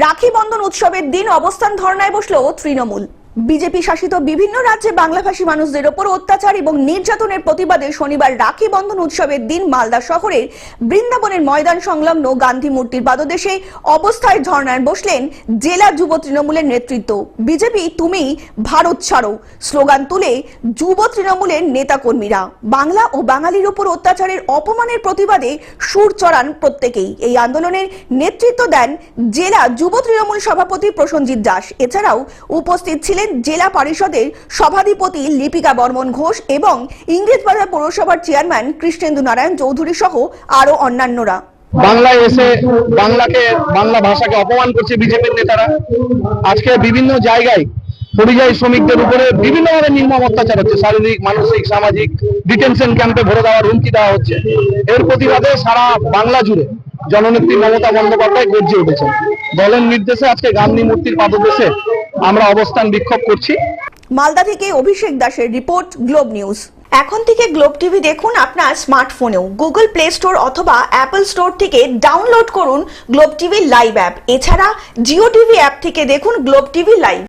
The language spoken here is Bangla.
রাখি বন্ধন উৎসবের দিন অবস্থান ধর্নায় বসলো তৃণমূল। বিজেপি শাসিত বিভিন্ন রাজ্যে বাংলাভাষী মানুষদের ওপর অত্যাচার এবং নির্যাতনের প্রতিবাদে শনিবার রাখি বন্ধন উৎসবের দিন মালদা শহরের বৃন্দাবনের ময়দান সংলগ্ন গান্ধী মূর্তির পাদদেশে অবস্থায় ধর্নায় বসলেন জেলা যুব তৃণমূলের নেতৃত্ব। বিজেপি তুমি ভারত ছাড়ো স্লোগান তুলে যুব তৃণমূলের নেতাকর্মীরা বাংলা ও বাঙালির ওপর অত্যাচারের অপমানের প্রতিবাদে সুর চড়ান প্রত্যেকেই। এই আন্দোলনের নেতৃত্ব দেন জেলা যুব তৃণমূল সভাপতি প্রসেনজিৎ দাস। এছাড়াও উপস্থিত ছিলেন জেলা পরিষদের সভাধিপতি লিপিকা বর্মন ঘোষ এবং ইংরেজবাজার পৌরসভার চেয়ারম্যান কৃষ্ণেন্দু নারায়ণ চৌধুরী সহ আরো অন্যান্যরা। বাংলায় এসে বাংলা ভাষাকে অপমান করছে বিজেপির নেতারা। আজকে বিভিন্ন জায়গায় পরিযায়ী শ্রমিকদের উপরে বিভিন্নভাবে নির্মম অত্যাচার হচ্ছে, শারীরিক, মানসিক, সামাজিক। ডিটেনশন ক্যাম্পে ভরে দেওয়ার হুমকি দেওয়া হচ্ছে। এর প্রতিবাদে সারা বাংলা জুড়ে জননেত্রী মমতা বন্দ্যোপাধ্যায় গর্জে উঠেছেন। দলের নির্দেশে আজকে গান্ধী মূর্তির পাদদেশে আমরা অবস্থান বিক্ষোভ করছি। মালদা থেকে অভিষেক দাসের রিপোর্ট, গ্লোব নিউজ। এখন থেকে গ্লোব টিভি দেখুন আপনার স্মার্টফোনেও। গুগল প্লে স্টোর অথবা অ্যাপল স্টোর থেকে ডাউনলোড করুন গ্লোব টিভি লাইভ অ্যাপ। এছাড়া জিও টিভি অ্যাপ থেকে দেখুন গ্লোব টিভি লাইভ।